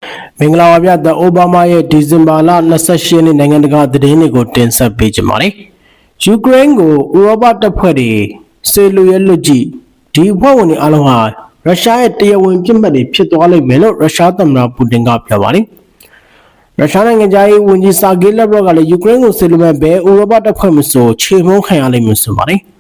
မင်္ဂလာပါဗျ။အိုဘားမားရဲ့ဒီဇင်ဘာလ28ရက်နေ့နိုင်ငံတကာသတင်းတွေကိုတင်ဆက်ပေးကြပါမယ်။ယူကရိန်းကိုဥရောပတပ်ဖွဲ့တွေစေလွှတ်လွတ်ကြည့်ဒီအဖွဲ့ဝင်တွေအားလုံးဟာရုရှားရဲ့တရားဝင်ပြစ်မှတ်တွေဖြစ်သွားလိမ့်မယ်လို့ရုရှားသမ္မတပူတင်ကပြောပါတယ်။ရုရှားနိုင်ငံသားဝန်ကြီးဆာဂေးလက်ဗရော့ကလည်းယူကရိန်းကိုစေလွှတ်မဲ့ဘဲဥရောပတပ်ဖွဲ့မဆိုခြေမုံခံရလိမ့်မယ်ဆိုပါတယ်။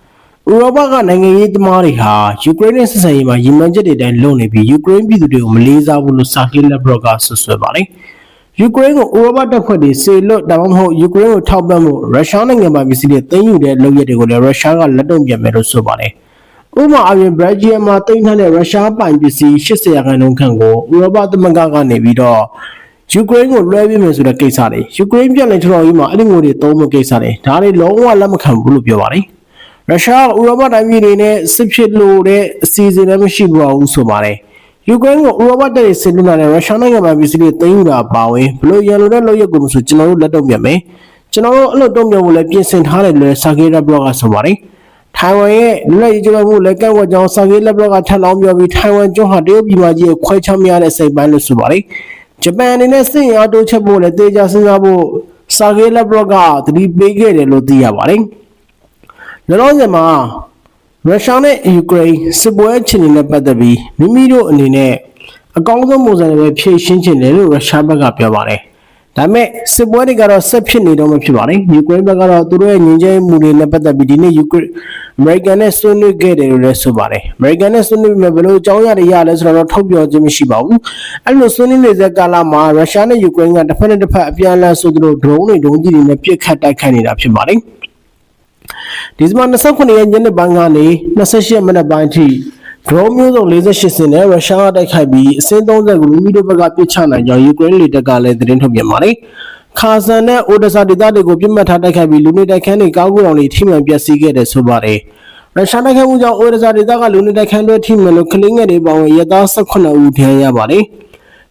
ဥရောပကနိုင်ငံရေးသမားတွေဟာယူကရိန်းနဲ့ဆက်ဆံရေးမှာရည်မှန်းချက်တွေတိုင်းလုံနေပြီးယူကရိန်းပြည်သူတွေကိုမလေးစားဘူးလို့ဆာဂေးလက်ဗရော့ကဆွဆွဲပါတယ်။ယူကရိန်းကိုဥရောပတပ်ဖွဲ့တွေစေလွှတ်ဒါမှမဟုတ်ယူကရိန်းကိုထောက်ပံ့မှုရုရှားနိုင်ငံမှာပြည်စည်းတဲ့သိမ်းယူတဲ့လုပ်ရက်တွေကိုလည်းရုရှားကလက်တုံ့ပြန်မယ်လို့ဆိုပါတယ်။ဥပမာအပြင်ဘယ်လ်ဂျီယံမှာသိမ်းထားတဲ့ရုရှားပိုင်ပစ္စည်း80%ခန့်ကိုဥရောပသမဂ္ဂကနေပြီးတော့ယူကရိန်းကိုလွှဲပေးမယ်ဆိုတဲ့ကိစ္စတွေယူကရိန်းပြည်နယ်ထော်ကြီးမှာအဲ့ဒီငွေတွေသုံးဖို့ကိစ္စတွေဒါတွေလုံးဝလက်မခံဘူးလို့ပြောပါတယ်။ရုရှားဥရောပတိုင်းပြည်တွေနဲ့စစ်ဖြစ်လို့တဲ့အစီအစဉ်လည်းမရှိဘူးဆိုပါတယ်။ယူကရိန်းကိုဥရောပတပ်တွေဆင်နွှဲတဲ့ရုရှားနိုင်ငံမှာပြည်စည်းတဲ့သိမ်းယူတာပါဝင်ဘလို့ရန်လိုတဲ့လုပ်ရက်ကိုမဆိုကျွန်တော်တို့လက်တော့ပြန်မယ်။ကျွန်တော်တို့အဲ့လိုတုံ့ပြန်ဖို့လည်းပြင်ဆင်ထားတယ်လို့ဆာဂေးလက်ဗရော့ကဆိုပါတယ်။ထိုင်ဝမ်ရဲ့လက်ရည်ကျမှုလည်းကန့်ကွက်ကြောင်းဆာဂေးလက်ဗရော့ကထပ်လောင်းပြောပြီးထိုင်ဝမ်ကျွန်းဟာတရုတ်ပြည်မကြီးကိုခွဲခြားမရတဲ့စိတ်ပိုင်းလို့ဆိုပါတယ်။ဂျပန်အနေနဲ့စစ်ရင်အားတိုးချက်ဖို့လည်းတေချာစဉ်းစားဖို့ဆာဂေးလက်ဗရော့ကသတိပေးခဲ့တယ်လို့သိရပါတယ်။လောလောဆယ်မှာရုရှားနဲ့ယူကရိန်းစစ်ပွဲအခြေအနေနဲ့ပတ်သက်ပြီးမိမိတို့အနေနဲ့အကောင်းဆုံးပုံစံတွေပဲဖြည့်ရှင်းချင်တယ်လို့ရုရှားဘက်ကပြောပါတယ်။ဒါပေမဲ့စစ်ပွဲတွေကတော့ဆက်ဖြစ်နေတော့မှဖြစ်ပါတယ်။ယူကရိန်းဘက်ကတော့သူတို့ရဲ့ငြိမ်းချမ်းမှုတွေနဲ့ပတ်သက်ပြီးဒီနေ့အမေရိကန်နဲ့ဆွေးနွေးခဲ့တယ်လို့လည်းဆိုပါတယ်။အမေရိကန်နဲ့ဆွေးနွေးပြီးဘယ်လိုအကြောင်းအရာတွေရလဲဆိုတော့ထုတ်ပြောခြင်းမရှိပါဘူး။အဲ့လိုဆွေးနွေးနေတဲ့ကာလမှာရုရှားနဲ့ယူကရိန်းကတစ်ဖက်နဲ့တစ်ဖက်အပြန်အလှန်ဆိုသူတို့ဒရုန်းတွေဒုံးကျည်တွေနဲ့ပစ်ခတ်တိုက်ခိုက်နေတာဖြစ်ပါတယ်။ဒီဇင်ဘာ29ရက်ညနေပိုင်းကနေ28ရက်မနက်ပိုင်းထိဒရုန်းမျိုးစုံ48စင်းနဲ့ရုရှားကတိုက်ခိုက်ပြီးအစင်း30ကိုမိမိတို့ဘက်ကပစ်ချနိုင်ကြောင်းယူကရိန်းလေတပ်ကလည်းသတင်းထုတ်ပြန်ပါတယ်။ခါဆန်နဲ့အိုဒဆာဒေသတွေကိုပြစ်မှတ်ထားတိုက်ခိုက်ပြီးလူနေတိုက်ခန်းတွေကားကူအောင်တွေထိမှန်ပျက်စီးခဲ့တယ်ဆိုပါတယ်။ရုရှားတိုက်ခိုက်မှုကြောင့်အိုဒဆာဒေသကလူနေတိုက်ခန်းတွေထိမှန်လို့ကလင်းငယ်တွေပေါင်းရဲသား18ဦးဒဏ်ရာရပါတယ်။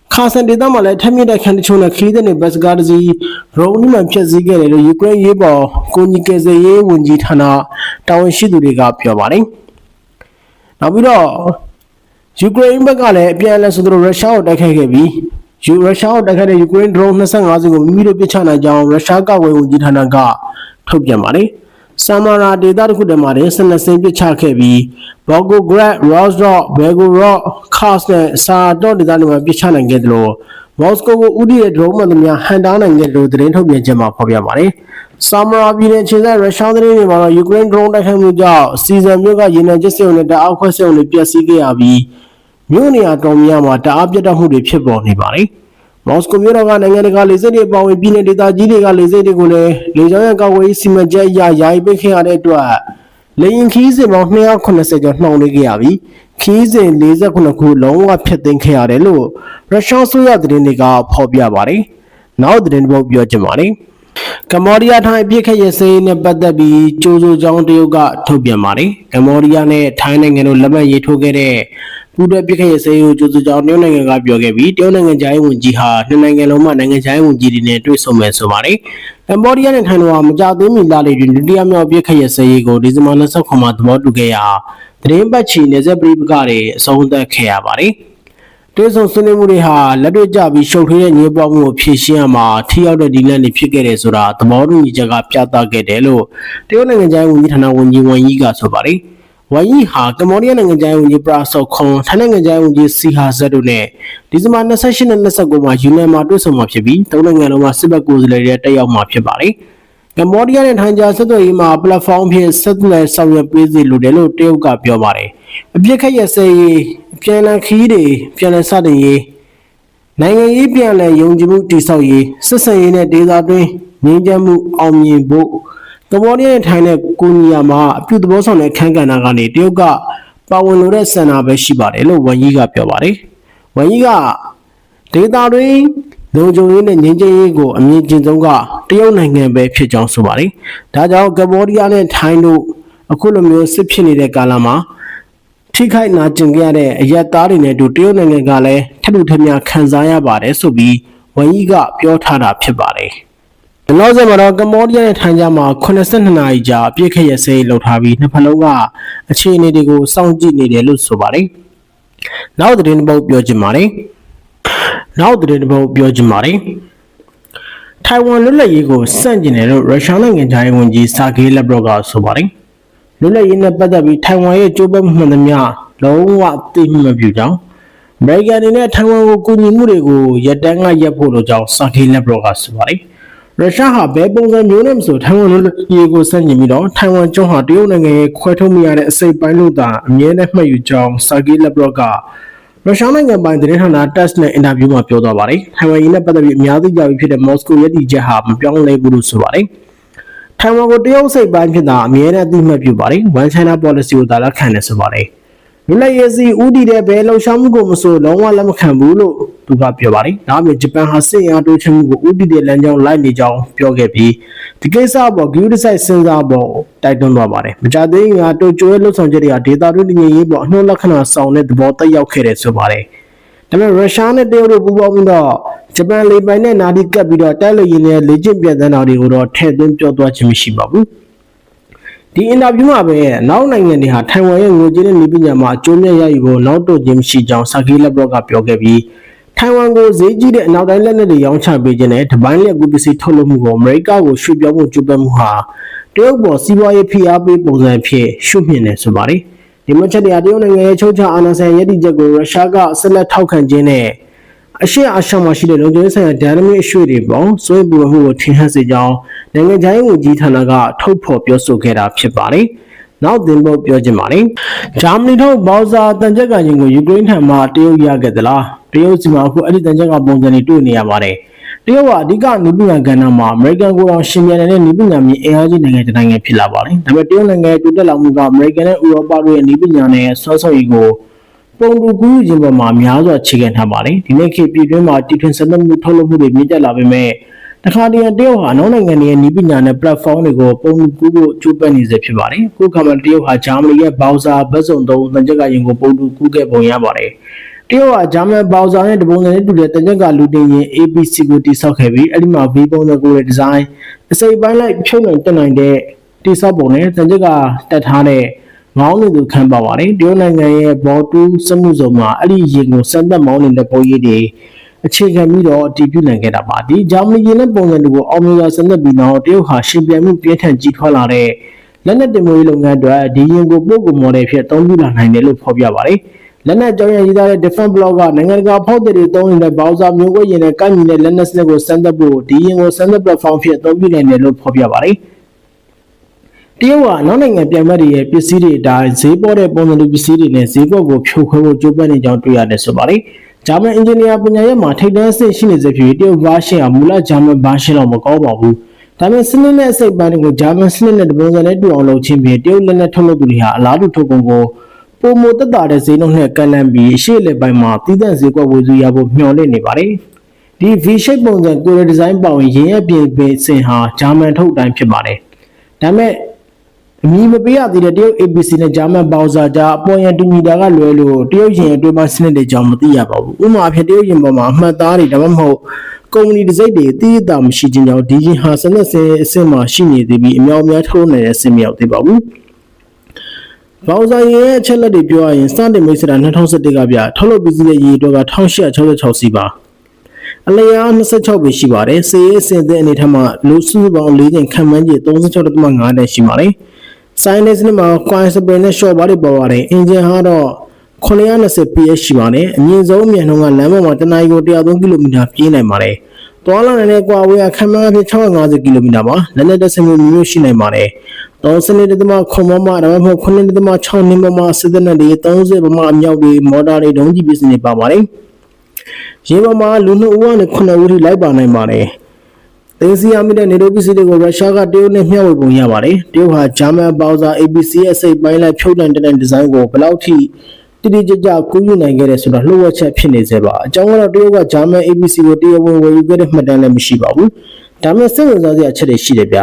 ခါဆန်ဒေသမှာလည်းထပ်မြင့်တိုက်ခန်းတချို့နဲ့ခရီးသည်တွေဘတ်စကားတစ်စီးရုံးမှန်ဖြစ်စည်းခဲ့တယ်လို့ယူကရိန်းရေးပေါ်ကိုညီကယ်ဆယ်ရေးဝန်ကြီးဌာနတာဝန်ရှိသူတွေကပြောပါတယ်။နောက်ပြီးတော့ယူကရိန်းဘက်ကလည်းအပြန်အလှန်ဆိုတော့ရုရှားကိုတိုက်ခိုက်ခဲ့ပြီးရုရှားကိုတိုက်ခိုက်တဲ့ယူကရိန်းဒရုန်း25စင်းကိုမိမိတို့ပစ်ချနိုင်ကြောင်းရုရှားကာကွယ်ဝန်ကြီးဌာနကထုတ်ပြန်ပါတယ်။ဆာမာရာဒေသတစ်ခုတည်းမှာ12စင်းပစ်ချခဲ့ပြီးဘော်ဂိုဂရက်ရော့စ်ဒေါ့ဘယ်ဂိုရော့ခါစ်နဲ့ဆာတော့ဒေသတွေမှာပစ်ချနိုင်ခဲ့တယ်လို့မော်စကိုကိုဥတီရဲ့ဒရုန်းမှန်သမျှဟန်တားနိုင်ခဲ့တယ်လို့သတင်းထုတ်ပြန်ချက်မှာဖော်ပြပါတယ်။ဆာမာရာပြည်နယ်ခြေဆိုင်ရုရှားသတင်းတွေမှာတော့ယူကရိန်းဒရုန်းတိုက်ခိုက်မှုကြောင့်စီဇန်မြို့ကရေနံကျစ်စက်ရုံနဲ့တအားခွဲစက်ရုံတွေပျက်စီးခဲ့ရပြီးမြို့နေရာတော်များမှာတအားပြတ်တောက်မှုတွေဖြစ်ပေါ်နေပါတယ်။မော်စကိုမြို့တော်ကနိုင်ငံတကာလေဆိပ်တွေအပါအဝင်ပြည်내ဒေသကြီးတွေကလေဆိပ်တွေကိုလည်းလေကြောင်းရန်ကာကွယ်ရေးစီမံချက်အရယာယီပိတ်ခဲ့ရတဲ့အတွက်လေယာဉ်ခီးစဉ်ပေါင်း290ကျော်နှောင့်နှေးခဲ့ရပြီးခီးစဉ်48ခုလုံးဝဖျက်သိမ်းခဲ့ရတယ်လို့ရုရှားဆိုရသတင်းတွေကဖော်ပြပါတယ်။နောက်သတင်းပုတ်ပြောချင်ပါတယ်။ကမ္ဘောဒီးယားထိုင်းအပြစ်ခတ်ရစင်းနဲ့ပတ်သက်ပြီးကြိုးစိုးကြောင်းတရုတ်ကထုတ်ပြန်ပါတယ်။ကမ္ဘောဒီးယားနဲ့ထိုင်းနိုင်ငံတို့လက်မှတ်ရေးထိုးခဲ့တဲ့ပူးတွဲပြစ်ခတ်ရစင်းကိုကြိုးစိုးကြောင်းတရုတ်နိုင်ငံကပြောခဲ့ပြီးတရုတ်နိုင်ငံသားဝန်ကြီးဟာနှစ်နိုင်ငံလုံးမှာနိုင်ငံသားဝန်ကြီးတွေနဲ့တွေ့ဆုံမယ်ဆိုပါတယ်။ကမ္ဘောဒီးယားနဲ့ထိုင်းတို့ဟာမကြသေးမီလလေးတွင်ဒုတိယမြောက်ပြစ်ခတ်ရစင်းကိုဒီဇင်ဘာ29မှာသဘောတူခဲ့ရာသတင်းပတ်ချီနေဆက်ပရိပကတွေအဆုံးသတ်ခဲ့ရပါတယ်။တွေ့ဆုံဆွေးနွေးမှုတွေဟာလက်တွေ့ကျပြီးရှုပ်ထွေးတဲ့ညှိပွားမှုကိုဖြည့်ရှင်းရမှာထိရောက်တဲ့ဒီလန်တွေဖြစ်ခဲ့တယ်ဆိုတာသဘောတူညီချက်ကပြသခဲ့တယ်လို့တရုတ်နိုင်ငံသားဝန်ကြီးဌာနဝန်ကြီးဝမ်ယီကဆိုပါတယ်။ဝမ်ယီဟာကမ္ဘောဒီးယားနိုင်ငံသားဝန်ကြီးပရာဆော့ခွန်ထိုင်းနိုင်ငံသားဝန်ကြီးစီဟာဇတ်တို့နဲ့ဒီဇင်ဘာ28နဲ့29မှာယူနန်မှာတွေ့ဆုံမှာဖြစ်ပြီးသုံးနိုင်ငံလုံးမှာစစ်ဘက်ကိုယ်စားလှယ်တွေတက်ရောက်မှာဖြစ်ပါတယ်။ကမ္ဘောဒီးယားနဲ့ထိုင်းကြားဆက်သွယ်ရေးမှာ platform ဖြစ်ဆက်သွယ်ဆောင်ရွက်ပေးစီလိုတယ်လို့တရုတ်ကပြောပါတယ်။အပြစ်ခတ်ရစရေးပြန်လည်ခီးတွေပြန်လည်စတင်ရေးနိုင်ငံရေးပြန်လည်ယုံကြည်မှုတည်ဆောက်ရေးစစ်ဆင်ရေးနဲ့ဒေသတွင်းငြိမ်းချမ်းမှုအောင်မြင်ဖို့ကမ္ဘောဒီးယားနဲ့ထိုင်းနဲ့ကိုနီယာမှာအပြုသဘောဆောင်တဲ့ခန်းကဏ္ဍကနေတရုတ်ကပါဝင်လို့တဲ့ဆန္ဒပဲရှိပါတယ်လို့ဝမ်ယီကပြောပါတယ်။ဝမ်ယီကဒေသတွင်းလုံခြုံရေးနဲ့ငြိမ်းချမ်းရေးကိုအမြင့်ကျင့်ဆုံးကတရုတ်နိုင်ငံပဲဖြစ်ကြောင်းဆိုပါတယ်။ဒါကြောင့်ကမ္ဘောဒီးယားနဲ့ထိုင်းတို့အခုလိုမျိုးစစ်ဖြစ်နေတဲ့ကာလမှာထိခိုက်နာကျင်ခဲ့ရတဲ့အရက်သားတွေနဲ့တူတရုတ်နိုင်ငံကလည်းထပ်တူထပ်များခံစားရပါတယ်ဆိုပြီးဝမ်ယီကပြောထားတာဖြစ်ပါတယ်။နောက်ဆက်မှာတော့ကမ္ဘောဒီးယားနဲ့ထိုင်းကြားမှာ82နာရီကြာအပြစ်ခတ်ရစဲလှုပ်ထားပြီးနှစ်ဖက်လုံးကအခြေအနေတွေကိုစောင့်ကြည့်နေတယ်လို့ဆိုပါတယ်။နောက်သတင်းပုတ်ပြောချင်ပါတယ်။ နောက်တဲ့တစ်ပုဒ်ပြောချင်ပါတယ်ထိုင်ဝမ်လွတ်လပ်ရေးကိုစန့်ကျင်တယ်လို့ရုရှားနိုင်ငံသားရေးဝန်ကြီးဆာဂေးလက်ဘရော့ကဆိုပါတယ်လွတ်လပ်ရေးနဲ့ပတ်သက်ပြီးထိုင်ဝမ်ရဲ့ကြိုးပမ်းမှုမှန်သမျှလုံးဝသိမှမပြုကြောင်းအမေရိကန်အနေနဲ့ထိုင်ဝမ်ကိုကူညီမှုတွေကိုရပ်တန်းကရပ်ဖို့လိုကြောင်းဆာဂေးလက်ဘရော့ကဆိုပါတယ်ရုရှားဟာဘယ်ပုံစံမျိုးနဲ့မဆိုထိုင်ဝမ်လွတ်လပ်ရေးကိုစန့်ကျင်ပြီးတော့ထိုင်ဝမ်ကျွန်းဟာတရုတ်နိုင်ငံရဲ့ခွဲထုတ်မိရတဲ့အစိပ်ပိုင်းလို့သာအမြဲတမ်းမှတ်ယူကြောင်းဆာဂေးလက်ဘရော့ကရုရှားနိုင်ငံပိုင်သတင်းဌာန TASS နဲ့အင်တာဗျူးမှာပြောသွားပါတယ်။ထိုင်ဝမ်ရေးနဲ့ပတ်သက်ပြီးအများသိကြပြီးဖြစ်တဲ့မော်စကိုရည်တည်ချက်ဟာမပြောင်းလဲဘူးလို့ဆိုပါတယ်။ထိုင်ဝမ်ကိုတရုတ်စိတ်ပိုင်းဖြစ်တာအမြဲတမ်းအသိမှတ်ပြုပါတယ်။ One China policy ကိုသာလက်ခံတယ်ဆိုပါတယ်။လွတ်လပ်ရေးစီဦးတည်တဲ့ဘယ်လှုပ်ရှားမှုကိုမဆိုလုံးဝလက်မခံဘူးလို့သူကပြောပါတယ်။ဒါအပြင်ဂျပန်ဟာစစ်အားတိုးချဲ့မှုကိုဦးတည်တဲ့လမ်းကြောင်းလိုက်နေကြောင်းပြောခဲ့ပြီးဒီကိစ္စအပေါ်ဂရုတစိုက်စဉ်းစားဖို့တိုက်တွန်းသွားပါတယ်။မကြသေးခင်ကတိုကျိုရဲ့လှုပ်ဆောင်ချက်တွေကဒေတာတွင်းတည်ငြိမ်ရေးပေါ်အနှုတ်လက္ခဏာဆောင်တဲ့သဘောတက်ရောက်ခဲ့တယ်ဆိုပါတယ်။ဒါပေမဲ့ရုရှားနဲ့တရုတ်တို့ပူးပေါင်းပြီးတော့ဂျပန်လေပိုင်နဲ့နာဒီကပ်ပြီးတော့တိုက်လေရင်နဲ့လေကျင့်ပြန်တဲ့နောက်တွေကိုတော့ထည့်သွင်းပြောသွားခြင်းမရှိပါဘူးဒီအင်တာဗျူးမှာပဲနောက်နိုင်ငံတွေဟာထိုင်ဝမ်ရဲ့ငွေကြေးနဲ့နည်းပညာမှာအကျိုးမြတ်ရယူဖို့နောက်တော့ခြင်းမရှိကြောင်းဆာဂေးလက်ဘရော့ကပြောခဲ့ပြီးထိုင်ဝမ်ကိုဈေးကြီးတဲ့အနောက်တိုင်းလက်နက်တွေရောင်းချပေးခြင်းနဲ့တပိုင်းလျက်ကူပစ္စည်းထုတ်လုပ်မှုကိုအမေရိကကိုရွှေ့ပြောင်းဖို့ကြိုးပမ်းမှုဟာတရုတ်ပေါ်စီးပွားရေးဖိအားပေးပုံစံဖြစ်ရှုမြင်နေဆိုပါတယ်ဒီမချက်တရားတရုတ်နိုင်ငံရဲ့ချုပ်ချအာဏာဆိုင်ရည်တည်ချက်ကိုရုရှားကဆက်လက်ထောက်ခံခြင်းနဲ့အရှေ့အာရှမှာရှိတဲ့လုံခြုံရေးဆိုင်ရာဒဏ်ရမအရွှေ့တွေပေါ်စိုးရိမ်ပူပန်မှုကိုထင်ဟပ်စေကြောင်းနိုင်ငံခြားရေးဝန်ကြီးဌာနကထုတ်ဖော်ပြောဆိုခဲ့တာဖြစ်ပါတယ်။နောက်တင်ဖို့ပြောချင်ပါတယ်။ဂျာမနီထုတ်ဘော်ဇာတန်ကြက်ကရင်ကိုယူကရိန်းထံမှတရုတ်ရခဲ့သလား။တရုတ်စီမှာအခုအဲ့ဒီတန်ကြက်ကပုံစံတွေတွေ့နေရပါတယ်။တရုတ်ကအဓိကနည်းပညာကဏ္ဍမှာအမေရိကန်ကိုယ်တော်ရှင်ပြန်တဲ့နည်းပညာမြင့်အင်အားကြီးနိုင်ငံတစ်နိုင်ငံဖြစ်လာပါတယ်။ဒါပေမဲ့တရုတ်နိုင်ငံရဲ့တိုးတက်လာမှုကအမေရိကန်နဲ့ဥရောပတို့ရဲ့နည်းပညာနဲ့ဆွမ်းဆောင်ရည်ကိုပုံတူကူးယူခြင်းပေါ်မှာများစွာခြေခံထားပါတယ်ဒီနေ့ခေတ်ပြည်တွင်းမှာတည်ထွင်ဆက်လက်မှုထုတ်လုပ်မှုတွေမြင့်တက်လာပေမဲ့တခါတရံတရုတ်ဟာနောက်နိုင်ငံတွေရဲ့နည်းပညာနဲ့ platform တွေကိုပုံတူကူးဖို့ကြိုးပမ်းနေစေဖြစ်ပါတယ်ခုခါမှာတရုတ်ဟာဂျာမနီရဲ့ဘောင်ဆာဘတ်စုံသုံးတန်ကြက်ကရင်ကိုပုံတူကူးခဲ့ပုံရပါတယ်တရုတ်ဟာဂျာမန်ဘောင်ဆာနဲ့တပုံစံနဲ့တူတဲ့တန်ကြက်ကလူတင်ရင် ABC ကိုတိစောက်ခဲ့ပြီးအဲ့ဒီမှာ V ပုံစံကိုဒီဇိုင်းအစိပ်ပိုင်းလိုက်ဖြုတ်နိုင်တက်နိုင်တဲ့တိစောက်ပုံနဲ့တန်ကြက်ကတက်ထားတဲ့မောင်းနေသူခံပါပါတယ်တရုတ်နိုင်ငံရဲ့ဘော်တူးစမှုစုံမှာအဲ့ဒီရင်ကိုစမ်းသပ်မောင်းနေတဲ့ပုံရိပ်တွေအခြေခံပြီးတော့အတည်ပြုနိုင်ခဲ့တာပါဒီဂျာမနီရင်တဲ့ပုံစံတွေကိုအောင်မြင်စွာစမ်းသပ်ပြီးနောက်တရုတ်ဟာရှင်ပြိုင်မှုပြင်းထန်ကြီးထွားလာတဲ့လက်နက်တင်ပို့ရေးလုပ်ငန်းအတွက်ဒီရင်ကိုပို့ကုန်မော်ဒယ်ဖြစ်အသုံးပြုလာနိုင်တယ်လို့ဖော်ပြပါတယ်လက်နက်ကြောင်းရည်သားတဲ့ Defense Blog ကနိုင်ငံတကာဖောက်သည်တွေသုံးနေတဲ့ဘောင်ဆာမျိုးကွဲရင်နဲ့ကိုက်ညီတဲ့လက်နက်စနစ်ကိုစမ်းသပ်ဖို့ဒီရင်ကိုစမ်းသပ် platform ဖြစ်အသုံးပြုနိုင်တယ်လို့ဖော်ပြပါတယ်တရုတ်ကနောက်နိုင်ငံပြိုင်ဘက်တွေရဲ့ပစ္စည်းတွေအတိုင်းဈေးပေါ်တဲ့ပုံစံတူပစ္စည်းတွေနဲ့ဈေးကွက်ကိုဖြိုခွဲဖို့ကြိုးပမ်းနေကြောင်းတွေ့ရတယ်ဆိုပါတယ်။ဂျာမန်အင်ဂျင်နီယာပညာရပ်မှာထိပ်တန်းအဆင့်ရှိနေစေဖြစ်တရုတ်ဘာရှင်းဟာမူလဂျာမန်ဘာရှင်းတော့မကောင်းပါဘူး။ဒါပေမဲ့စနစ်နဲ့အစိပ်ပိုင်းတွေကိုဂျာမန်စနစ်နဲ့ပုံစံနဲ့တူအောင်လုပ်ခြင်းဖြင့်တရုတ်လက်နက်ထုတ်လုပ်သူတွေဟာအလားတူထုတ်ကုန်ကိုပုံမသက်တာတဲ့ဈေးနှုန်းနဲ့ကန်လန့်ပြီးအရှိလက်ပိုင်းမှာတည်တံ့ဈေးကွက်ဝယ်စုရဖို့မျှော်လင့်နေပါတယ်။ဒီ V shape ပုံစံကိုယ်ဒီဇိုင်းပေါဝင်ရင်းရဲ့ပြင်ပင်စင်ဟာဂျာမန်ထုတ်တိုင်းဖြစ်ပါတယ်။ဒါပေမဲ့အမည်မပေးရသေးတဲ့တရုတ် ABC နဲ့ဂျာမန်ဘောင်ဆာကြားအပေါ်ရန်တူမီတာကလွဲလို့တရုတ်ရင်အတွင်းပိုင်းစနစ်တွေကြောင့်မသိရပါဘူး။ဥပမာအဖြစ်တရုတ်ရင်ပေါ်မှာအမှတ်သားတွေဒါမှမဟုတ်ကုမ္ပဏီတစ်စိတ်တွေအသေးအတာမရှိခြင်းကြောင့်ဒီရင်ဟာစနစ်စင်အဆင့်မှာရှိနေသေးပြီးအများအများထုတ်နေတဲ့အဆင့်မရောက်သေးပါဘူး။ဘောင်ဆာရဲ့အချက်လက်တွေပြောရရင်စတင်မိတ်ဆွေတာ2011ကပြထုတ်လုပ်ပြီးစီးတဲ့ရေအတွက်က1866စီပါ။အလျား26ပဲရှိပါတယ်။စေရေးအဆင့်အသင်းအနေထားမှာလူစုပေါင်း4ချိန်ခံမှန်းကြီး36.5တန်းရှိပါတယ်။ဆိုင်နေစနစ်မှာ coin spring နဲ့ short bar တွေပေါ်ပါတယ်အင်ဂျင်ဟာတော့920 PS ရှိပါတယ်အမြင့်ဆုံးမြန်နှုန်းကလမ်းပေါ်မှာတနာရီကို103ကီလိုမီတာပြေးနိုင်ပါတယ်သွားလာနေတဲ့ကွာဝေးကခန့်မှန်းအဖြစ်650ကီလိုမီတာပါလက်နဲ့တက်ဆင်မှုမျိုးရှိနိုင်ပါတယ်တောစနစ်တမခုံမမဒါမှမဟုတ်9.6နင်းမမစစ်တဲ့နဲ့30မမအမြောက်တွေမော်တာတွေဒုံးကြီးပစ္စည်းတွေပါပါတယ်ရေပေါ်မှာလူ2ဦးနဲ့9ဦးထိလိုက်ပါနိုင်ပါတယ်သိစီယာမီတဲ့နေတိုပစ္စည်းတွေကိုရုရှားကတရုတ်နဲ့မျှဝေပုံရပါတယ်တရုတ်ဟာဂျာမန်ဘောင်ဆာ ABC ရဲ့စိတ်ပိုင်းလိုက်ဖြုတ်တန်တဲ့ဒီဇိုင်းကိုဘယ်လောက်ထိတိတိကျကျကူးယူနိုင်ခဲ့တယ်ဆိုတာလှုပ်ဝက်ချက်ဖြစ်နေစေပါအကြောင်းကတော့တရုတ်ကဂျာမန် ABC ကိုတရားဝင်ဝယ်ယူခဲ့တဲ့မှတ်တမ်းလည်းမရှိပါဘူးဒါပေမဲ့စိတ်ဝင်စားစရာအချက်တွေရှိတယ်ဗျ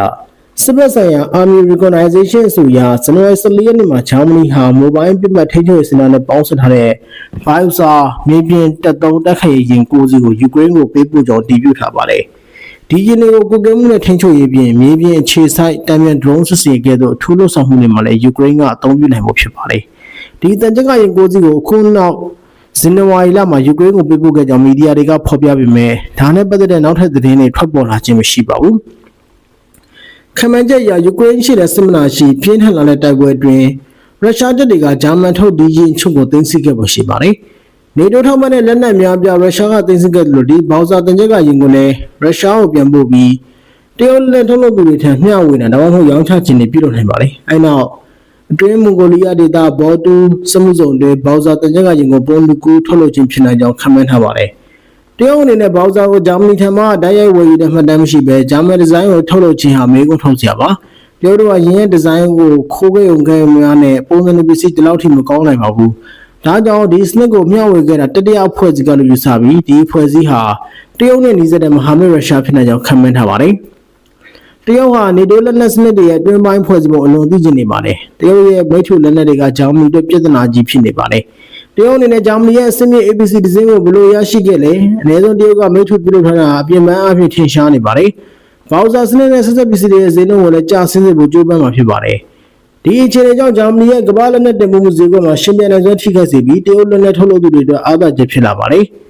စစ်ဘက်ဆိုင်ရာ Army Recognition ဆိုရာဇန်နဝါရီ14ရက်နေ့မှာဂျာမနီဟာမိုဘိုင်းပစ်မှတ်ထိန်းချုပ်ရေးစင်တာနဲ့ပေါင်းစပ်ထားတဲ့ Vizor မြေပြင်တပ်သုံးတိုက်ခိုက်ရေးယာဉ်9စီးကိုယူကရိန်းကိုပေးပို့ကြောင်းတည်ပြုထားပါတယ်ဒီရင်တွေကိုကုကဲမှုနဲ့ထိန်းချုပ်ရေးပြင်မြေပြင်အခြေစိုက်တံမြန် drone စစ်ဆေးခဲ့သောအထူးလှုပ်ဆောင်မှုတွေမှာလည်းယူကရိန်းကအသုံးပြုနိုင်ဖို့ဖြစ်ပါတယ်။ဒီတန်ကြက်ကရင်ကိုစီကိုအခုနောက် ဇန်နဝါရီလမှာယူကရိန်းကိုပေးပို့ခဲ့ကြောင်းမီဒီယာတွေကဖော်ပြပေမဲ့ဒါနဲ့ပတ်သက်တဲ့နောက်ထပ်သတင်းတွေထွက်ပေါ်လာခြင်းမရှိပါဘူး။ခမန်ချက်အရယူကရိန်းရှိတဲ့စစ်မနာရှိပြင်းထန်လာတဲ့တိုက်ပွဲအတွင်းရုရှားတပ်တွေကဂျာမန်ထုတ်ဒီရင်ချုပ်ကိုသိမ်းဆည်းခဲ့ဖို့ရှိပါတယ်။နေတိုးထောက်ပံ့တဲ့လက်နက်များပြရုရှားကသိမ်းဆည်းခဲ့တယ်လို့ဒီဘောက်ဆာတင်ချက်ကရင်ကိုလည်းရုရှားကိုပြန်ပို့ပြီးတရုတ်လက်ထုတ်လုပ်သူတွေထံမျှဝေတာဒါမှမဟုတ်ရောင်းချခြင်းတွေပြုလုပ်နိုင်ပါတယ်။အဲနောက်အတွင်းမွန်ဂိုလီးယားဒေသဘော်တူစမှုစုံတွေဘောက်ဆာတင်ချက်ကရင်ကိုပုံလူကူထုတ်လုပ်ခြင်းဖြစ်နိုင်ကြောင်းခန့်မှန်းထားပါတယ်။တရုတ်အနေနဲ့ဘောက်ဆာကိုဂျာမနီထံမှတိုက်ရိုက်ဝယ်ယူတဲ့မှတ်တမ်းမရှိဘဲဂျာမန်ဒီဇိုင်းကိုထုတ်လုပ်ခြင်းဟာမေးခွန်းထုတ်စရာပါ။တရုတ်တို့ကရင်းရဲ့ဒီဇိုင်းကိုခိုးခဲ့ုံခဲ့များနဲ့ပုံစံပစ္စည်းဒီလောက်ထိမကောင်းနိုင်ပါဘူး။ဒါကြောင့်ဒီစနစ်ကိုမျှဝေခဲ့တာတတိယအဖွဲ့အစည်းကလို့ယူဆပြီးဒီအဖွဲ့အစည်းဟာတရုတ်နဲ့နှီးစပ်တဲ့မဟာမိတ်ရုရှားဖြစ်နိုင်ကြောင်းခန့်မှန်းထားပါတယ်။တရုတ်ဟာနေတိုးလက်နက်စနစ်တွေရဲ့တွင်းပိုင်းဖွဲ့စည်းပုံအလွန်သိကျင်နေပါတယ်။တရုတ်ရဲ့မိတ်ဆွေလက်နက်တွေကဂျာမနီတို့ပြည်ထနာကြီးဖြစ်နေပါတယ်။တရုတ်အနေနဲ့ဂျာမနီရဲ့အစင်းမြင့် ABC ဒီဇင်းကိုဘယ်လိုရရှိခဲ့လဲ။အနည်းဆုံးတရုတ်ကမိတ်ဆွေပြုလုပ်ထားတာအပြင်ပန်းအဖြစ်ထင်ရှားနေပါတယ်။ဘောက်ဆာစနစ်နဲ့ဆက်ဆက်ပစ္စည်းတွေရဲ့ဈေးနှုန်းကိုလည်းကျဆင်းစေဖို့ကြိုးပမ်းမှာဖြစ်ပါတယ်။ဒီအခြေအနေကြောင့်ဂျာမနီရဲ့ကမ္ဘာလက်နက်တင်ပို့မှုဈေးကွက်မှာရှင်ပြန်နိုင်စွမ်းထိခိုက်စေပြီးတရုတ်လက်နက်ထုတ်လုပ်သူတွေအတွက်အားသာချက်ဖြစ်လာပါတယ်။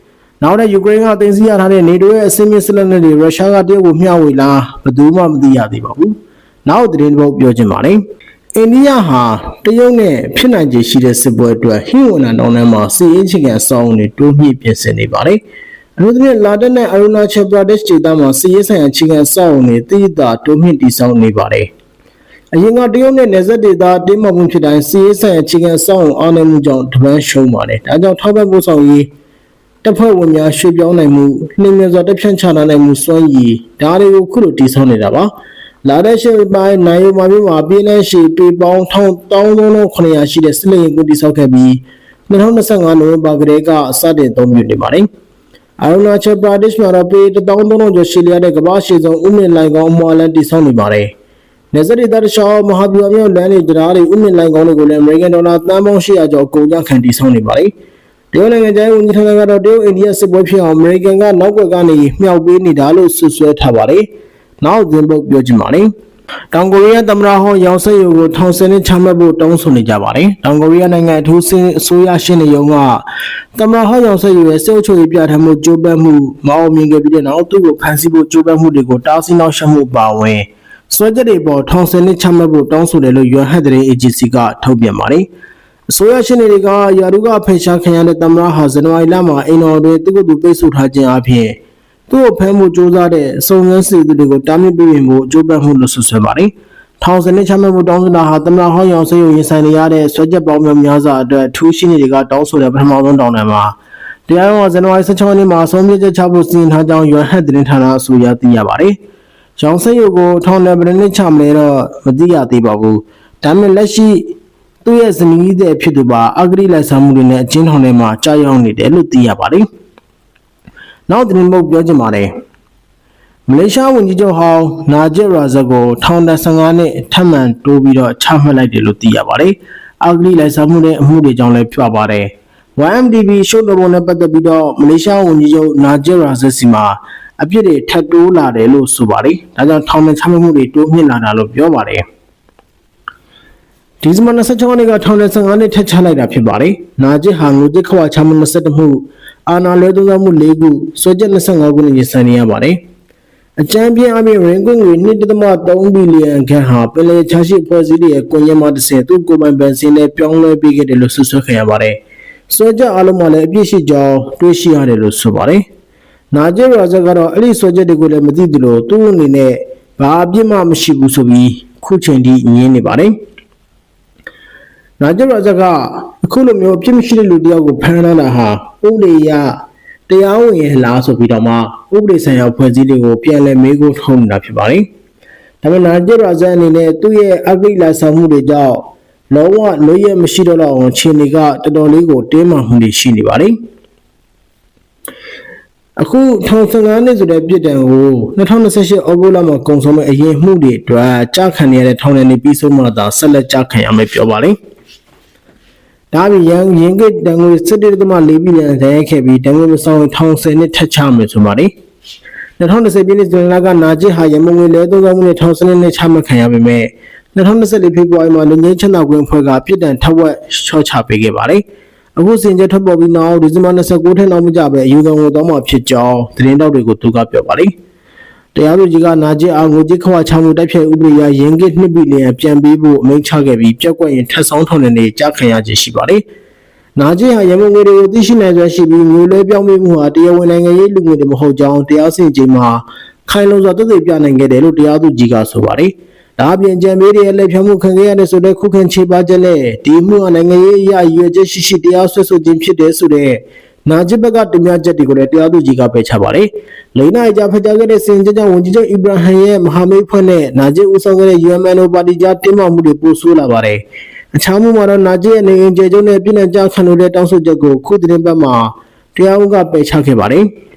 နောက်တဲ့ယူကရိန်းကတင်စီရထားတဲ့နေတိုးရဲ့အစင်းမြင့်စစ်လက်နက်တွေရုရှားကတရုတ်ကိုမျှဝေလာဘယ်သူမှမသိရသေးပါဘူး။နောက်သတင်းတစ်ပုဒ်ပြောချင်ပါတယ်။အိန္ဒိယဟာတရုတ်နဲ့ဖြစ်နိုင်ခြေရှိတဲ့စစ်ပွဲအတွက်ဟင်းဝန်ထမ်းတောင်းတန်းမှာစီးရင်ချင်ကန်အဆောင်တွေတိုးမြင့်ပြင်ဆင်နေပါတယ်။အထူးသဖြင့်လာတက်နဲ့အရုဏာချယ်ပရာဒက်ဒေသမှာစီးရဲဆိုင်ရာချင်ကန်အဆောင်တွေတိကျတိုးမြင့်တည်ဆောက်နေပါတယ်။အရင်ကတရုတ်နဲ့နယ်စပ်ဒေသတင်းမာမှုဖြစ်တိုင်းစီးရဲဆိုင်ရာချင်ကန်အဆောင်အားနည်းမှုကြောင့်တပန်းရှုံးပါတယ်။ဒါကြောင့်ထောက်ပံ့ပို့ဆောင်ရေးတပ်ဖွဲ့ဝင်များရွှေ့ပြောင်းနိုင်မှုနှင်းမြစွာတက်ဖြန့်ချနိုင်မှုစွမ်းရည်ဒါတွေကိုခုလိုတည်ဆောက်နေတာပါ။လာတဲ့ရှေ့ပိုင်းနိုင်ရိုမာမြို့မှာပြည်내ရှေပေပေါင်း1300ရှိတဲ့စစ်လေယာဉ်ကိုတည်ဆောက်ခဲ့ပြီး2025နိုဝင်ဘာကတည်းကစတင်သုံးပြုနေပါတယ်။အရုဏာချယ်ပရာဒက်မှာတော့ပေ1300ကျော်ရှိလျက်တဲ့ကမ္ဘာရှေ့ဆုံးဥမင်လိုင်ကောင်းအမွှာလန်တည်ဆောက်နေပါတယ်။နယ်စပ်ဒေသတခြားမဟာဗျူဟာမြောက်လမ်းတွေတရားတွေဥမင်လိုင်ကောင်းတွေကိုလည်းအမေရိကန်ဒေါ်လာသန်းပေါင်း800ကျော်ကုန်ကျခံတည်ဆောက်နေပါတယ်။တရုတ်နိုင်ငံကျန်းဝန်ကြီးဌာနကတော့တရုတ်အိန္ဒိယစစ်ပွဲဖြစ်အောင်အမေရိကန်ကနောက်ကွယ်ကနေမြှောက်ပေးနေတာလို့ဆွဆွဲထားပါတယ်။နောက်သတင်းပုတ်ပြောချင်ပါတယ်။တောင်ကိုရီးယားသမ္မတဟောင်းယောင်ဆက်ယိုကိုထောင်ဆယ်နှစ်ချမှတ်ဖို့တောင်းဆိုနေကြပါတယ်။တောင်ကိုရီးယားနိုင်ငံအထူးအစိုးရရှင်းနေရုံကသမ္မတဟောင်းယောင်ဆက်ယိုရဲ့စစ်အုပ်ချုပ်ရေးပြဋ္ဌာန်းမှုကြိုးပမ်းမှုမအောင်မြင်ခဲ့ပြီးတဲ့နောက်သူ့ကိုဖမ်းဆီးဖို့ကြိုးပမ်းမှုတွေကိုတားဆီးနှောက်ယှက်မှုပါဝင်စွဲချက်တွေပေါ်ထောင်ဆယ်နှစ်ချမှတ်ဖို့တောင်းဆိုတယ်လို့ UN သတင်းအေဂျင်စီကထုတ်ပြန်ပါတယ်။အစိုးရရှင်းတွေကယာရုကဖယ်ရှားခံရတဲ့သမ္မတဟာဇန်နဝါရီလမှာအိမ်တော်တွင်သူ့ကိုယ်သူပိတ်ဆို့ထားခြင်းအပြင်သူ့ကိုဖမ်းမှုစ조사တဲ့စုံစမ်းစစ်သူတွေကိုတားမြစ်ပေးဖို့ကြိုးပမ်းမှုလို့ဆွဆွဲပါတယ်။ထောင်စနစ်ချမှတ်မှုတောင်းဆိုတာဟာသမ္မတဟောင်းရောင်စေယုံရင်ဆိုင်နေရတဲ့ဆွဲချက်ပေါင်းများစွာအတွက်ထူးရှင်းတွေကတောင်းဆိုတဲ့ပထမဆုံးတောင်းတမှာတရားရုံးကဇန်နဝါရီ16ရက်နေ့မှာဆုံးဖြတ်ချက်ချဖို့စီစဉ်ထားကြောင်း UN သတင်းဌာနအဆိုအရသိရပါတယ်။ရောင်စေယုံကိုထောင်နဲ့ပြည်နှစ်ချမလဲတော့မသိရသေးပါဘူး။ဒါပေမဲ့လက်ရှိသူ့ရဲ့ဇနီးတဲ့ဖြစ်သူပါအဂတိလိုက်စားမှုတွေနဲ့အကျဉ်းထောင်ထဲမှာကြာရောက်နေတယ်လို့သိရပါတယ်။နောက်သတင်းပုတ်ပြောချင်ပါတယ်။မလေးရှားဝန်ကြီးချုပ်ဟောင်းနာဂျစ်ရာဇတ်ကိုထောင်ဒဏ်15နှစ်ထပ်မံတိုးပြီးတော့ချမှတ်လိုက်တယ်လို့သိရပါတယ်။အဂတိလိုက်စားမှုနဲ့အမှုတွေကြောင့်လည်းပြပါတယ်။ YMDB ရှုပ်တော်ပုံနဲ့ပတ်သက်ပြီးတော့မလေးရှားဝန်ကြီးချုပ်နာဂျစ်ရာဇတ်စီမှာအပြစ်တွေထပ်တိုးလာတယ်လို့ဆိုပါတယ်။ဒါကြောင့်ထောင်ဒဏ်ချမှတ်မှုတွေတိုးမြင့်လာတာလို့ပြောပါတယ်။ဒီဇင်ဘာ26ရက်နေ့ကထောင်ဒဏ်15နှစ်ထပ်ချလိုက်တာဖြစ်ပါတယ်။နာဂျစ်ဟာငွေကြေးခဝါချမှု22မှုအာဏာလွဲသုံးမှု4ခုစွဲချက်25ခုနဲ့ရင်ဆိုင်နေရပါတယ်။အကြမ်းပြင်းအပြင်ရင်ကွင်းငွေ1.3 ဘီလီယံခန့်ဟာပင်လယ်ချာရှိဖွဲ့စည်းတဲ့ကွန်ရက်မှတစ်ဆင့်သူ့ကိုယ်ပိုင်ဘဏ်စင်းနဲ့ပြောင်းလဲပေးခဲ့တယ်လို့ဆွဆွဲခံရပါတယ်။စွဲချက်အလုံးမှာလည်းအပြစ်ရှိကြောင်းတွေ့ရှိရတယ်လို့ဆိုပါတယ်။နာဂျစ်ရာဇတ်ကတော့အဲ့ဒီစွဲချက်တွေကိုလည်းမသိသလိုသူ့အနေနဲ့ဘာအပြစ်မှမရှိဘူးဆိုပြီးခုချိန်ထိညင်းနေပါတယ်။နာဂျစ်ရာဇတ်ကအခုလိုမျိုးအပြစ်မရှိတဲ့လူတယောက်ကိုဖမ်းလာတာဟာဥပဒေအရတရားဝင်ရလားဆိုပြီးတော့မှဥပဒေဆိုင်ရာဖွဲ့စည်းတွေကိုပြန်လည်မေးခွန်းထုတ်နေတာဖြစ်ပါတယ်။ဒါပေမဲ့နာဂျစ်ရာဇတ်အနေနဲ့သူ့ရဲ့အဂတိလိုက်စားမှုတွေကြောင့်လုံးဝလွတ်ရမရှိတော့တော့အောင်ခြေနေကတော်တော်လေးကိုတင်းမာမှုတွေရှိနေပါတယ်။အခုထောင်15နှစ်ဆိုတဲ့ပြည်တံကို2028ဩဂုတ်လမှာကုန်ဆုံးမဲ့အရင်မှုတွေအတွက်ကြာခံရတဲ့ထောင်ထဲနေပြီးဆုံးမှသာဆက်လက်ကြာခံရမယ်ပြောပါလိမ့်။ဒါပြီးရင်ကိတံငွေ17.4 ဘီလီယံတန်ရိုက်ခဲ့ပြီးတံငွေမဆောင်ထောင်10နှစ်ထပ်ချမယ်ဆိုပါတယ်။2020ပြည့်နှစ်ဇွန်လကနာဂျစ်ဟာရမုံငွေလဲသုံးမှုနဲ့ထောင်10နှစ်ချမှတ်ခံရပေမဲ့2024ဖေဖော်ဝါရီမှာလူငယ်ချမ်းသာခွင့်အဖွဲ့ကပြည်တံထက်ဝက်ချော့ချပေးခဲ့ပါတယ်။ အခုစင်ကြထွက်ပေါ်ပြီးနောက်ဒီဇင်ဘာ29ထက်နောက်မကြပဲအယူခံကိုတော့မှဖြစ်ကြောင်းသတင်းတောက်တွေကိုသူကပြောပါတယ်တရားသူကြီးကနာကျင်အောင်ငွေကြေးခွာချမှုတိုက်ဖြတ်ဥပဒေအရရင်းကိ2ဘီလီယံပြန်ပေးဖို့အမိန့်ချခဲ့ပြီးပြက်ကွက်ရင်ထပ်ဆောင်ထောင်နေကြခံရခြင်းရှိပါတယ်နာကျင်ဟာရမုံငွေတွေကိုသိရှိနိုင်စွာရှိပြီးငွေလွှဲပြောင်းပေးမှုဟာတရားဝင်နိုင်ငံရေးလူငွေတွေမဟုတ်ကြောင်းတရားစီရင်ချိန်မှာခိုင်လုံစွာသက်သေပြနိုင်ခဲ့တယ်လို့တရားသူကြီးကဆိုပါတယ်ဒါအပြင်ကြံပေးတဲ့လက်ဖြတ်မှုခံခဲ့ရတဲ့ဆိုတဲ့ခုခံချေပချက်နဲ့ဒီမှုနိုင်ငံရေးအရရွေချက်ရှိတရားဆွဲဆိုခြင်းဖြစ်တဲ့ဆိုတဲ့နာကျင်ဘက်ကတင်ပြချက်တွေကိုလည်းတရားသူကြီးကပယ်ချပါတယ်။လိန်နာအကြဖကြခဲ့တဲ့စင်ကြကြောင့်ဝန်ကြီးချုပ်အီဗရာဟမ်ရဲ့မဟာမိတ်ဖွဲ့နဲ့နာကျင်ဦးဆောင်ခဲ့တဲ့ UMNO ပါတီကြားတင်းမာမှုတွေပိုဆိုးလာပါတယ်။အခြားမှုမှာတော့နာကျင်ရဲ့နေအိမ်ကျဲကျုံနဲ့ပြည်နယ်ကြားခံလို့တဲ့တောင်းဆိုချက်ကိုခုသတင်းပတ်မှာတရားဥပဒေပယ်ချခဲ့ပါတယ်။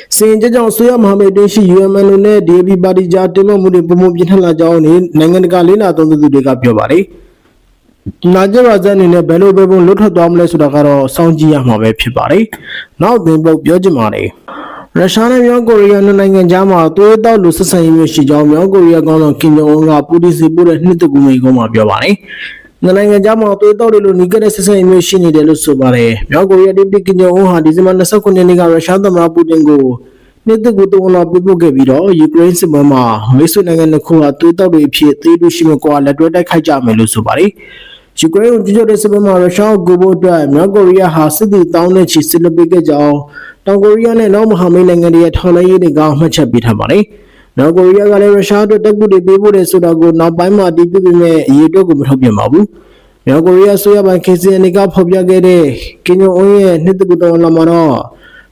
စင်ကြကြောင့်ဆွေးရမဟာမိတ်တွင်းရှိ UMNO နဲ့ DAB ပါတီကြားတင်းမာမှုတွေပုံမှန်ပြင်းထန်လာကြောင်းနိုင်ငံတကာလေးလာသုံးသပ်သူတွေကပြောပါတယ်။နာကျင်ပါဇက်အနေနဲ့ဘယ်လိုပဲပုံလွတ်ထွက်သွားမလဲဆိုတာကတော့စောင့်ကြည့်ရမှာပဲဖြစ်ပါတယ်။နောက်သင်ပုတ်ပြောချင်ပါတယ်။ရုရှားနဲ့မြောက်ကိုရီးယားနိုင်ငံကြားမှာသွေးတောက်လူဆက်ဆံရေးမျိုးရှိကြောင်းမြောက်ကိုရီးယားခေါင်းဆောင်ကင်ဂျုံအွန်းကပူတီစီပို့တဲ့နှစ်တကူမိကုန်းမှာပြောပါတယ်။နိုင်ငံကြားမှာသွေးတောက်တွေလိုနီးကတဲ့ဆက်ဆံရေးမျိုးရှိနေတယ်လို့ဆိုပါတယ်။မြောက်ကိုရီးယားဒိပတီကင်ဂျုံအွန်းဟာဒီဇင်ဘာ29ရက်နေ့ကရုရှားသမ္မတပူတင်ကိုနှစ်တကူတုံးလာပြပို့ခဲ့ပြီးတော့ယူကရိန်းစစ်ပွဲမှာမိတ်ဆွေနိုင်ငံတစ်ခုကသွေးတောက်တွေအဖြစ်သေးတူရှိမကွာလက်တွဲတိုက်ခိုက်ကြမယ်လို့ဆိုပါတယ်။ယူကရိန်းကိုကျူးကျော်တဲ့စစ်ပွဲမှာရုရှားကိုကိုအတွက်မြောက်ကိုရီးယားဟာစစ်သည်တောင်းတဲ့ချီစစ်လက်ပေးခဲ့ကြောင်းတောင်ကိုရီးယားနဲ့နောက်မဟာမိတ်နိုင်ငံတွေရဲ့ထောက်လှမ်းရေးတွေကမှတ်ချက်ပေးထားပါတယ်။မြောက်ကိုရီးယားကလည်းရုရှားအတွက်တပ်ကူတွေပေးဖို့တဲ့ဆိုတာကိုနောက်ပိုင်းမှာတည်ပြုပေမဲ့အရေးအတွက်ကိုမထုတ်ပြန်ပါဘူး။မြောက်ကိုရီးယားဆိုရပိုင်း KCN ကဖော်ပြခဲ့တဲ့ကင်ဂျုံအွန်းရဲ့နှစ်တကူတော်လာမှာတော့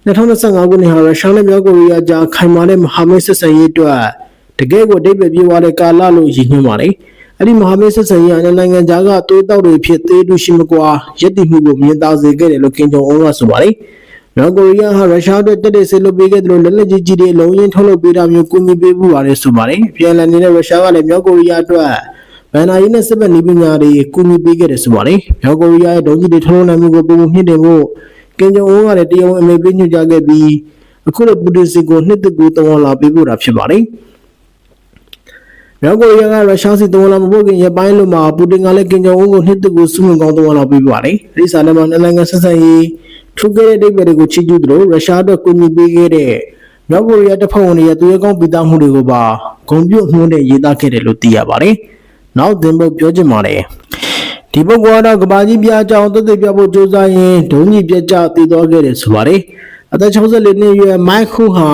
2025ခုနှစ်ဟာရုရှားနဲ့မြောက်ကိုရီးယားကြားခိုင်မာတဲ့မဟာမိတ်ဆက်ဆံရေးအတွက်တကယ်ကိုအဓိပ္ပာယ်ပြည့်ဝတဲ့ကာလလို့ရည်ညွှန်းပါတယ်။အဲ့ဒီမဟာမိတ်ဆက်ဆံရေးနိုင်ငံခြားကသွေးတောက်တွေဖြစ်သေးတူရှိမကွာရည်တည်မှုကိုမြင်သာစေခဲ့တယ်လို့ကင်ဂျုံအွန်းကဆိုပါတယ်။မြောက်ကိုရီးယားဟာရုရှားအတွက်တက်တဲ့ဆေးလုပ်ပေးခဲ့တယ်လို့လက်လက်ကြီးကြီးတွေလုံးရင်းထုတ်လုပ်ပေးတာမျိုးကူညီပေးမှုပါတယ်ဆိုပါတယ်။ပြန်လည်နေတဲ့ရုရှားကလည်းမြောက်ကိုရီးယားအတွက်ဗန်နာရီနဲ့စစ်ဘက်နည်းပညာတွေကူညီပေးခဲ့တယ်ဆိုပါတယ်။မြောက်ကိုရီးယားရဲ့ဒုံးကျည်တွေထုတ်လုပ်နိုင်မှုကိုပုံမှန်မြင့်တင်ဖို့ကင်ဂျုံအွန်းကလည်းတရားဝင်အမိန့်ပေးညွှန်ကြားခဲ့ပြီးအခုလိုပူတင်စီကိုနှစ်တကူတောင်းလာပေးဖို့တာဖြစ်ပါတယ်။မြောက်ကိုရီးယားကရုရှားစီတောင်းလာမဖို့ခင်ရပိုင်းလို့မှာပူတင်ကလည်းကင်ဂျုံအွန်းကိုနှစ်တကူစုမှုကောင်းတောင်းလာပေးပါတယ်။အဲဒီစာထဲမှာနိုင်ငံဆက်ဆံရေးထူးခဲ့တဲ့ဒိဗယ်တွေကိုချီးကျူးသလိုရုရှားအတွက်ကူညီပေးခဲ့တဲ့မြောက်ကိုရီးယားတပ်ဖွဲ့ဝင်တွေရဲ့သူရဲကောင်းပိသားမှုတွေကိုပါဂုဏ်ပြုမှုနဲ့ရေးသားခဲ့တယ်လို့သိရပါတယ်။နောက်သင်ပုတ်ပြောချင်ပါတယ်။ဒီပုဂ္ဂိုလ်ကတော့ကဘာကြီးပြအကြောင်းသက်သေပြဖို့ကြိုးစားရင်ဒုံကြီးပြတ်ကျတည်သွားခဲ့တယ်ဆိုပါတယ်။အသက်64နှစ်အရွယ်မိုက်ခုဟာ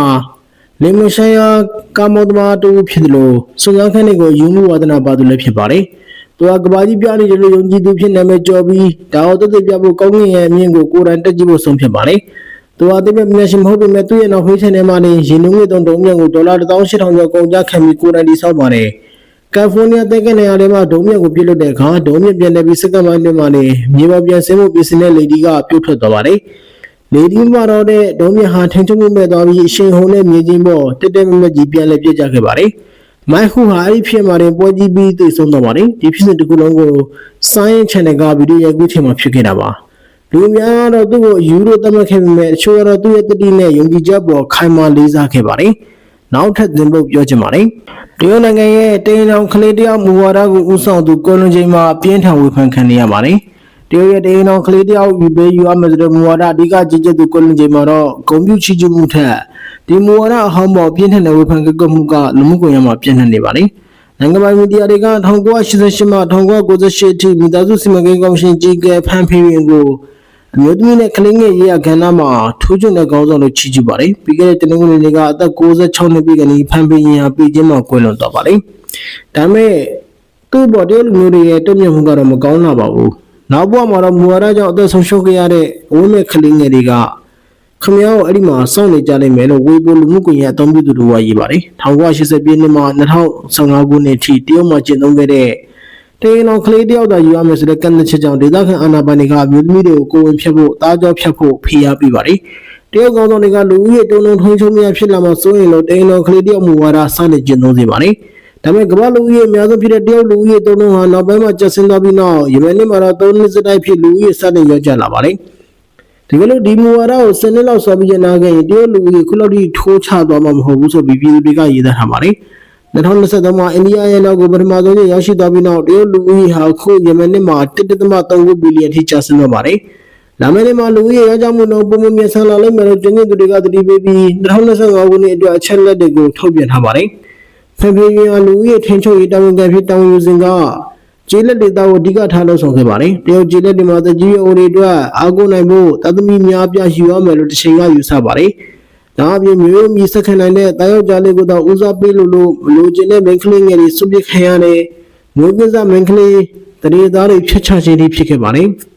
လေမရှာယာကာမောတမတူဖြစ်တယ်လို့စွန်ရခန့်ကိုယူမှုဝါဒနာပါသူလည်းဖြစ်ပါတယ်။သူကကဘာကြီးပြနေတယ်လို့ယုံကြည်သူဖြစ်နာမည်ကျော်ပြီးဒါအောင်သက်သေပြဖို့ကောင်းကင်ရဲ့အမြင့်ကိုကိုယ်တိုင်တက်ကြည့်ဖို့ဆုံးဖြတ်ပါတယ်။သူဟာတကယ်မျက်ရှိမဟုတ်ပေမဲ့သူ့ရဲ့နောက်ဖေးချန်ထဲမှာနေရေနုံငွေတုံးမြတ်ကို$1,800ကျော်ကုန်ကျခံပြီးကိုယ်တိုင်တိစောက်ပါတယ်။ကယ်လီဖိုးနီးယားတက္ကသိုလ်ထဲမှာဒုံမြတ်ကိုပြစ်လွတ်တဲ့အခါဒုံမြတ်ပြန်လက်ပြီးစက္ကန့်ပိုင်းတွင်မှနေမြေပေါ်ပြန်ဆင်းဖို့ပြင်ဆင်တဲ့လေဒီကပြုတ်ထွက်သွားပါတယ်။လေဒီမှာတော့တဲ့ဒုံမြတ်ဟာထင်ချုံမှုမဲ့သွားပြီးအရှိန်ဟုန်နဲ့မြေကြီးပေါ်တက်တက်မမကြီးပြန်လက်ပြစ်ကြခဲ့ပါတယ်။မိုက်ခုဟာအဲ့ဒီဖြစ်မှာတင်ပွဲကြီးပြီးသိဆုံးသွားပါတယ်။ဒီဖြစ်စဉ်တစ်ခုလုံးကို Science Channel ကဗီဒီယိုရိုက်ကူးချိန်မှာဖြစ်ခဲ့တာပါ။လူများတော့သူ့ကိုယူရိုသတ်မှတ်ခဲ့ပေမဲ့အချို့ကတော့သူ့ရဲ့တတိနဲ့ယုံကြည်ချက်ပေါ်ခိုင်မာလေးစားခဲ့ပါတယ်။နောက်ထပ်သင်ပုတ်ပြောချင်ပါတယ်။တရုတ်နိုင်ငံရဲ့တိန်အောင်ကလေးတယောက်မူဝါဒကိုဦးဆောင်သူကိုလွန်ချိန်မှာအပြင်းထန်ဝေဖန်ခံနေရပါတယ်။တရုတ်ရဲ့တိန်အောင်ကလေးတယောက်ယူပေးယူရမယ်ဆိုတဲ့မူဝါဒအဓိကကြီးကျယ်သူကိုလွန်ချိန်မှာတော့ဂုဏ်ပြုချီးကျူးမှုထက်ဒီမူဝါဒအဟောင်းပေါ်ပြင်းထန်တဲ့ဝေဖန်ကမှုကလူမှုကွန်ရက်မှာပြန့်နှံ့နေပါတယ်။နိုင်ငံပိုင်မီဒီယာတွေက1988မှ1998အထိမိသားစုစီမံကိန်းကော်မရှင်ကြီးကဖန်ဖေးရင်ကိုအမျိုးသမီးနဲ့ကလေးငယ်ရေးရကဏ္ဍမှာထိုးချွန်တဲ့ခေါင်းဆောင်တို့ချီးကျူးပါတယ်။ပြီးခဲ့တဲ့တနင်္ဂနွေနေ့ကအသက်66နှစ်ပြည့်ကနေဖန်ဖေးရင်ဟာပြည်ချင်းမှာကွယ်လွန်သွားပါတယ်။ဒါပေမဲ့သူ့ဘော်တရုတ်လူမျိုးတွေရဲ့တုံ့ပြန်မှုကတော့မကောင်းလာပါဘူး။နောက်ဘဝမှာတော့မူဝါဒကြောင့်အသက်ဆုံးရှုံးခဲ့ရတဲ့အဝိမဲ့ကလေးငယ်တွေကခမရောအဲ့ဒီမှာစောင့်နေကြနိုင်မယ်လို့ဝေပိုလူမှုကွန်ရက်အသုံးပြုသူတို့ကရေးပါတယ်။1980ပြည့်နှစ်မှာ2015ခုနှစ်ထိတရုတ်မှာကျင့်သုံးခဲ့တဲ့တေးနောင်ကလေးတယောက်သာယူရမယ်ဆိုတဲ့ကန့်သတ်ချက်ကြောင့်ဒေသခံအာဏာပိုင်တွေကအမျိုးသမီးတွေကိုကိုယ်ဝင်ဖြတ်ဖို့တားကြောဖြတ်ဖို့ဖိအားပေးပါတယ်။တရုတ်ကောင်ဆောင်တွေကလူဦးရေတုံထုံချုံများဖြစ်လာမှစိုးရင်လို့တေးနောင်ကလေးတယောက်မူဝါဒစတင်ကျင့်သုံးစေပါတယ်။ဒါပေမဲ့ကမ္ဘာလူဦးရေအများဆုံးဖြစ်တဲ့တရုတ်လူဦးရေတုံထုံဟာနောက်ပိုင်းမှာကျဆင်းသွားပြီးနောက်ယမန်နှစ်မှာတော့3နှစ်စတိုက်ဖြစ်လူဦးရေစတင်ရောကျလာပါတယ်။ဒီလိုဒီမူဝါဒကို10နှစ်လောက်ဆော်ပြီးရနာခဲ့ရင်တရုတ်လူဦးရေခုလောက်ထိထိုးချသွားမှာမဟုတ်ဘူးဆိုပြီးပြည်သူတွေကရေးသားထားပါတယ်။2023မှာအိန္ဒိယရဲ့နောက်ကိုပထမဆုံးရောက်ရှိသွားပြီးနောက်တရုတ်လူဦးရေဟာခုယမန်နှစ်မှာ1.3ဘီလီယံထိကျဆင်းသွားပါတယ် လာမယ့်နေ့မှာလူဦးရေရောကြမှုနှုန်းပုံမှန်မြန်ဆန်လာလိမ့်မယ်လို့ကျွမ်းကျင်သူတွေကသတိပေးပြီး2025ခုနှစ်အတွက်အချက်လက်တွေကိုထုတ်ပြန်ထားပါတယ်။ဖေဖော်ဝါရီလလူဦးရေထိန်းချုပ်ရေးတာဝန်ခံဖြစ်တောင်းယူစဉ်ကကျေးလက်ဒေသကိုအဓိကထားလို့ဆောင်ခဲ့ပါတယ်။တရုတ်ကျေးလက်တွေမှာတကြီးရွယ်အိုတွေအတွက်အားကိုးနိုင်ဖို့တသမီများပြယူရမယ်လို့တချိန်ကယူဆပါတယ်။ဒါအပြင်မျိုးမြစ်ဆက်ခံနိုင်တဲ့တာယောက်ကြားလေးကိုတော့ဦးစားပေးလို့မလိုချင်တဲ့မိန်းကလေးငယ်တွေစွန့်ပစ်ခံရတဲ့မျိုးကိစ္စမိန်းကလေးတရေသားတွေဖြစ်ချခြင်းတွေဖြစ်ခဲ့ပါတယ်။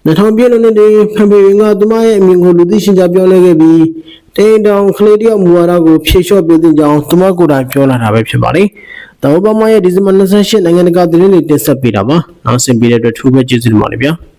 2000ပြည့်နှစ်တွေဖေဖော်ဝါရီကသူမရဲ့အမြင်ကိုလူသိရှင်ကြားပြောလဲခဲ့ပြီးတိန်တောင်ကလေးတယောက်မူဝါဒကိုဖြေလျှော့ပေးတဲ့ကြောင်းသူမကိုယ်တိုင်ပြောလာတာပဲဖြစ်ပါတယ်။တောင်အိုဘားမားရဲ့ဒီဇင်ဘာ28နိုင်ငံတကာသတင်းတွေတင်ဆက်ပေးတာပါ။နောက်ဆင်ပေးတဲ့အတွက်ထူးပဲကျေးဇူးတင်ပါတယ်ဗျာ။